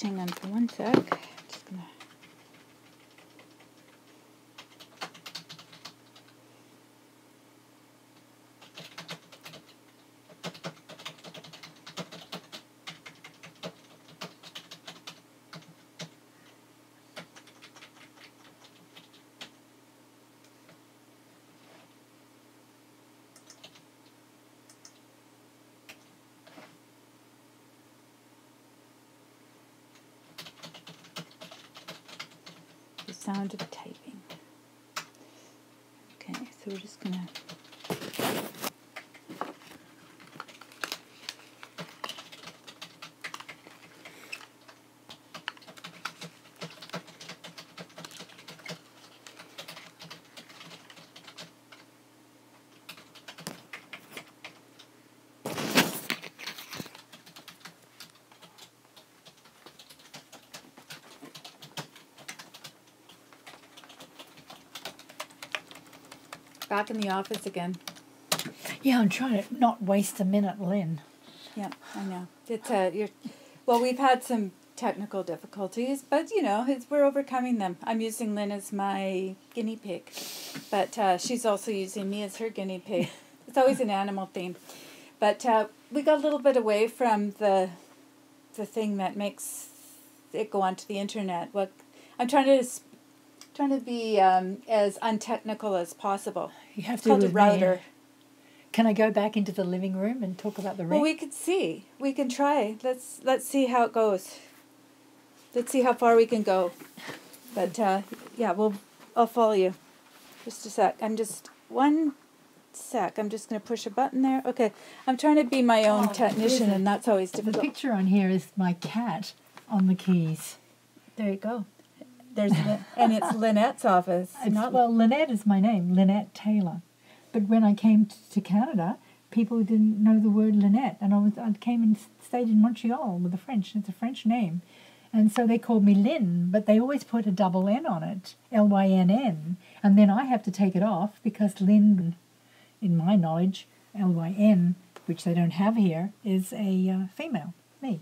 Just hang on for one sec. Just gonna. Sound of typing. Okay, so we're just gonna back in the office again. Yeah, I'm trying to not waste a minute, Lyn. Yeah, I know. It's well, we've had some technical difficulties, but you know, we're overcoming them. I'm using Lyn as my guinea pig, but she's also using me as her guinea pig. It's always an animal theme, but we got a little bit away from the thing that makes it go onto the internet. What I'm trying to be as untechnical as possible. You have It's to called a with router. me. Can I go back into the living room and talk about the ring? Well, we could see. We can try. Let's see how it goes. Let's see how far we can go. But yeah, I'll follow you. Just a sec. One sec. I'm just going to push a button there. Okay. I'm trying to be my own technician, and that's always The difficult. picture on here is my cat on the keys. There you go. And it's Lynette's office. Well, Lynette is my name, Lynette Taylor. But when I came to Canada, people didn't know the word Lynette, and I came and stayed in Montreal with the French. It's a French name, and so they called me Lyn, but they always put a double N on it, Lynn, and then I have to take it off because Lyn, in my knowledge, Lyn, which they don't have here, is a female, me.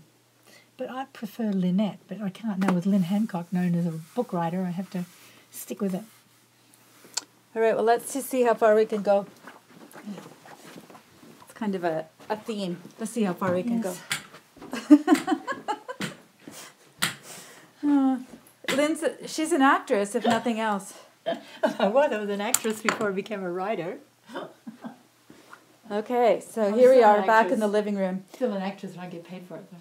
But I prefer Lynette, but I can't now with Lyn Hancock, known as a book writer. I have to stick with it. All right, well, let's just see how far we can go. It's kind of a theme. Let's see how far we can go. She's an actress, if nothing else. I was an actress before I became a writer. Okay, so I'm here we still are an back actress. in the living room. Still an actress when I get paid for it, though.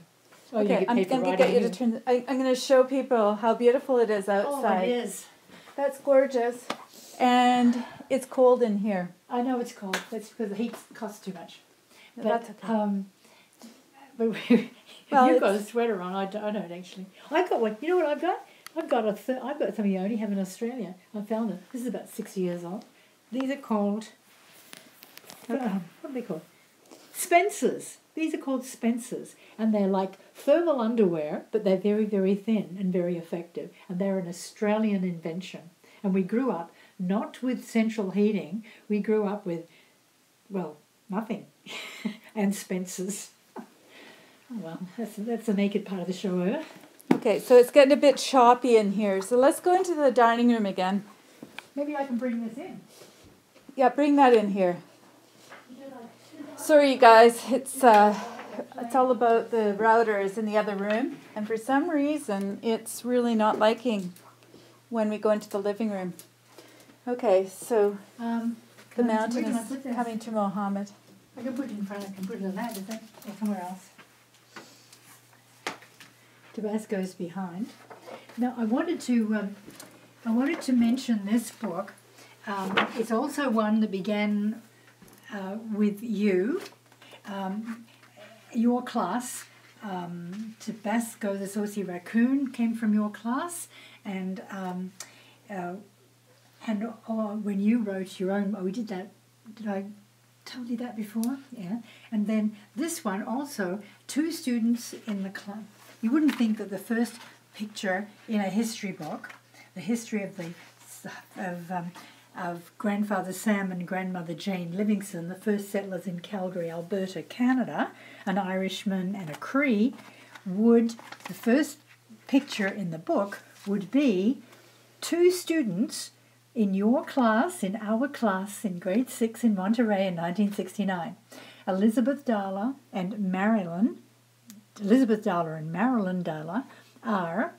Oh, Okay, I'm going to get you to turn. I'm going to show people how beautiful it is outside. Oh, it is. That's gorgeous. And it's cold in here. I know it's cold. That's because the heat costs too much. But, That's okay. But Well, you've got a sweater on. I don't actually. I've got one. You know what I've got? I've got something you only have in Australia. I found it. This is about 6 years old. These are called. What are they called? Spencers. These are called Spencers, and they're like thermal underwear, but they're very, very thin and very effective. And they're an Australian invention. And we grew up not with central heating. We grew up with, well, nothing, and Spencers. Oh, well, that's the naked part of the show over. Okay, so it's getting a bit choppy in here. So let's go into the dining room again. Maybe I can bring this in. Yeah, bring that in here. Sorry, you guys. It's all about the routers in the other room, and for some reason, it's really not liking when we go into the living room. Okay, so the mountain is coming to Mohammed. I can put it in front. I can put it on that, or somewhere else. Tabasco's behind. Now, I wanted to mention this book. It's also one that began with you, your class. Tabasco, the saucy raccoon, came from your class, and when you wrote your own, we did that. Did I tell you that before? Yeah. And then this one also, 2 students in the class. You wouldn't think that the first picture in a history book, the history of Grandfather Sam and Grandmother Jane Livingston, the first settlers in Calgary, Alberta, Canada, an Irishman and a Cree, the first picture in the book would be two students in your class, in our class, in grade 6 in Monterey in 1969. Elizabeth Darla and Marilyn Darla are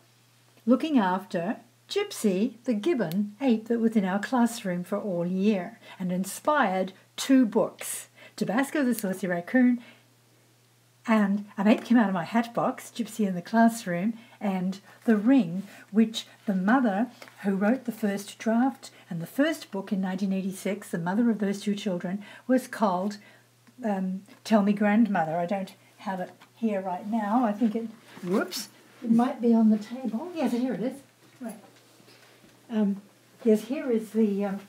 looking after Gypsy, the gibbon ape that was in our classroom for all year and inspired 2 books, Tabasco the Saucy Raccoon and An Ape Came Out of My Hat Box, Gypsy in the Classroom, and The Ring, which the mother who wrote the first draft and the first book in 1986, the mother of those 2 children, was called Tell Me Grandmother. I don't have it here right now. I think it might be on the table. Yes, here it is. Right. Yes, here is the...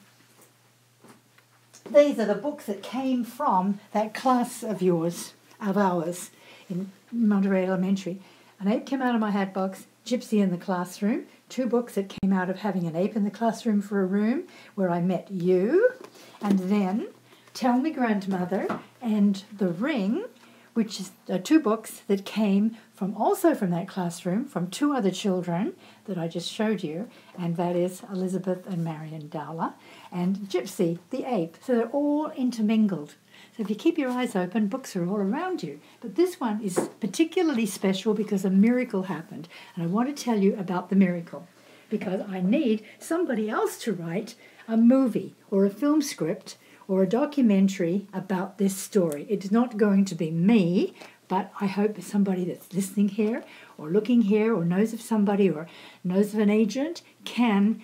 these are the books that came from that class of ours in Monterey Elementary. An Ape Came Out of My Hat Box, Gypsy in the Classroom, 2 books that came out of having an ape in the classroom for a room, where I met you, and then Tell Me Grandmother and The Ring, which is 2 books that came also from that classroom, from 2 other children that I just showed you, and that is Elizabeth and Marion Dowler, and Gypsy, the ape. So they're all intermingled. So if you keep your eyes open, books are all around you. But this one is particularly special because a miracle happened, and I want to tell you about the miracle, because I need somebody else to write a movie or a film script or a documentary about this story. It's not going to be me, but I hope somebody that's listening here or looking here or knows of somebody or knows of an agent can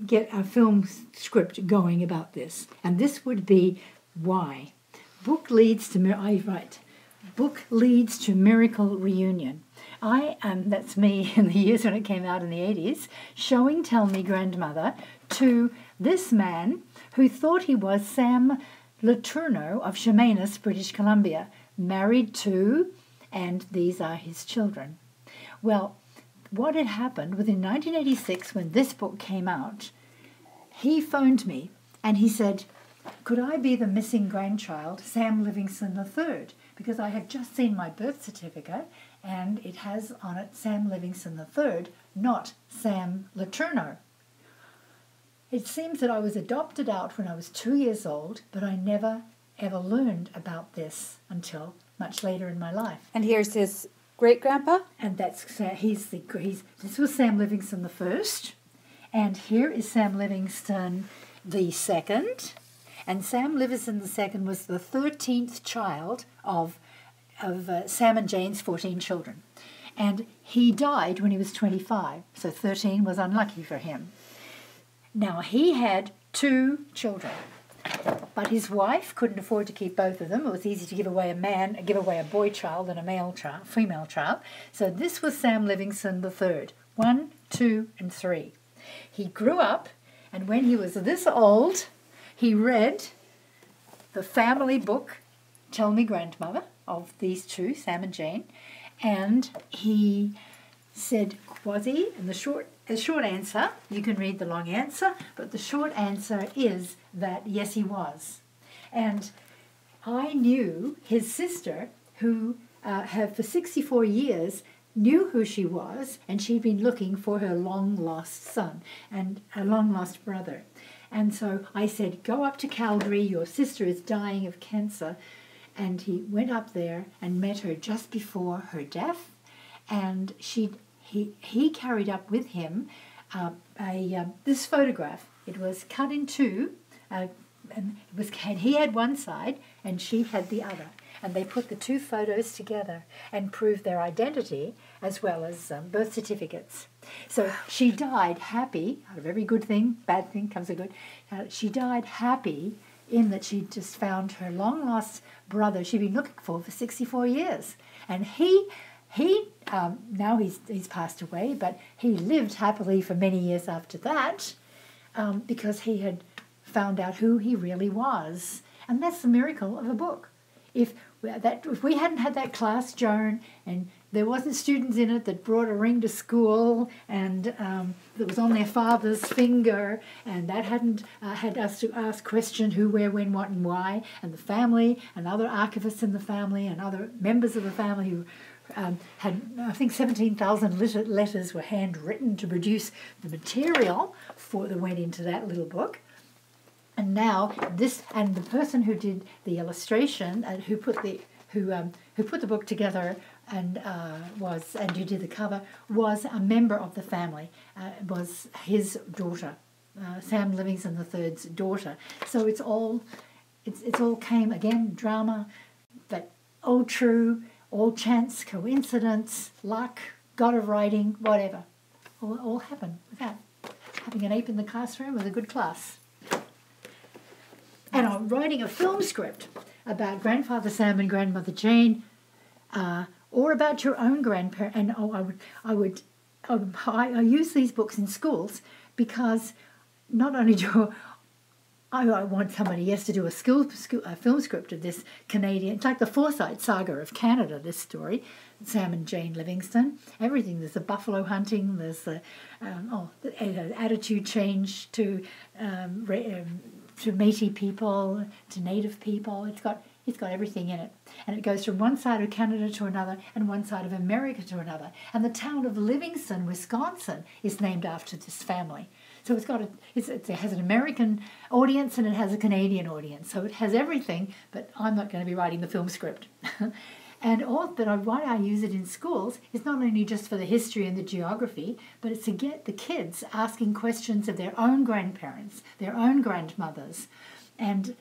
get a film script going about this. And this would be why. Book leads to miracle reunion. That's me in the years when it came out in the 80s, showing Tell Me Grandmother to this man who thought he was Sam Letourneau of Chemainus, British Columbia, married to, and these are his children. Well, what had happened within 1986 when this book came out, he phoned me and he said, could I be the missing grandchild, Sam Livingston III? Because I had just seen my birth certificate and it has on it Sam Livingston III, not Sam Letourneau. It seems that I was adopted out when I was 2 years old, but I never ever learned about this until much later in my life. And here's his great-grandpa? And this was Sam Livingston I, and here is Sam Livingston II. And Sam Livingston II was the 13th child of Sam and Jane's 14 children. And he died when he was 25, so 13 was unlucky for him. Now, he had 2 children, but his wife couldn't afford to keep both of them. It was easy to give away a boy child than a female child. So this was Sam Livingston III, 1, 2, and 3. He grew up, and when he was this old, he read the family book, Tell Me Grandmother, of these 2, Sam and Jane, and he said, was he? And the short answer, you can read the long answer, but the short answer is that yes, he was. And I knew his sister, who for 64 years knew who she was, and she'd been looking for her long-lost son and a long-lost brother. And so I said, go up to Calgary, your sister is dying of cancer. And he went up there and met her just before her death, and he carried up with him this photograph. It was cut in 2, and he had one side and she had the other, and they put the 2 photos together and proved their identity as well as birth certificates. So she died happy. Out of every good thing, bad thing comes a good. She died happy in that she just found her long-lost brother she'd been looking for 64 years. And he now he's passed away, but he lived happily for many years after that because he had found out who he really was. And that's the miracle of a book. If we hadn't had that class, Joan, and there wasn't students in it that brought a ring to school and that was on their father's finger, and that hadn't had us to ask question who, where, when, what, and why, and the family and other archivists in the family and other members of the family had, I think, 17,000 letters were handwritten to produce the material that went into that little book. And now the person who did the illustration, who put the book together and who did the cover, was a member of the family. Was his daughter, Sam Livingston III's daughter. So it's all came again, drama, but all true, all chance, coincidence, luck, God of writing, whatever. All happened without having an ape in the classroom with a good class. And I'm writing a film script about Grandfather Sam and Grandmother Jane, or about your own grandparent. And I use these books in schools because not only do I want somebody else to do a film script of this Canadian. It's like the Forsyth Saga of Canada, this story. Sam and Jane Livingston. Everything. There's the buffalo hunting. There's the attitude change to Métis people, to Native people. It's got everything in it. And it goes from one side of Canada to another and one side of America to another. And the town of Livingston, Wisconsin, is named after this family. So it has an American audience and it has a Canadian audience. So it has everything, but I'm not going to be writing the film script. Why I use it in schools is not only just for the history and the geography, but it's to get the kids asking questions of their own grandparents, their own grandmothers. And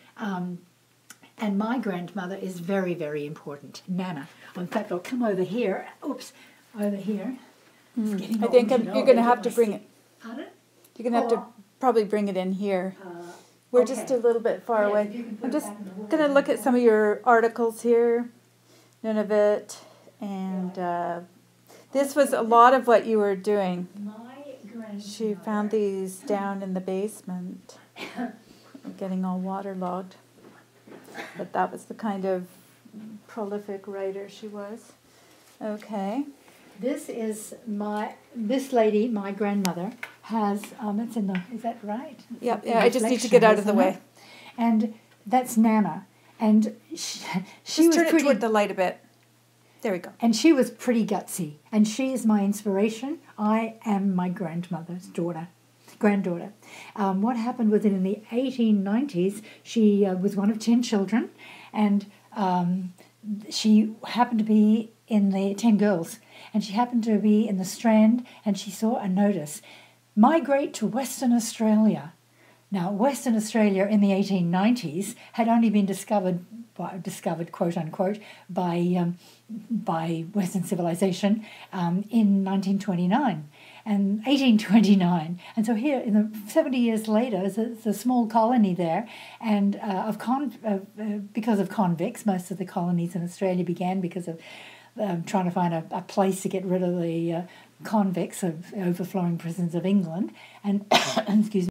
my grandmother is very, very important, Nana. In fact, I'll come over here. Oops, over here. I think you're going to have to bring it. Pardon? You're going to have to probably bring it in here. We're just a little bit far away. I'm just going to look at some of your articles here. Nunavut, and this was a lot of what you were doing. She found these down in the basement, getting all waterlogged. But that was the kind of prolific writer she was. Okay. This lady, my grandmother, has, is that right? Yeah, I just need to get out of the way. And that's Nana. And she was turn it toward the light a bit. There we go. And she was pretty gutsy. And she is my inspiration. I am my grandmother's granddaughter. What happened was that in the 1890s, she was one of 10 children. And she happened to be in the 10 girls. And she happened to be in the Strand. And she saw a notice. Migrate to Western Australia. Now, Western Australia in the 1890s had only been discovered, quote unquote, by Western civilization in 1929 and 1829. And so here, 70 years later, there's a small colony there, and because of convicts, most of the colonies in Australia began because of trying to find a place to get rid of the convicts of overflowing prisons of England, and excuse me.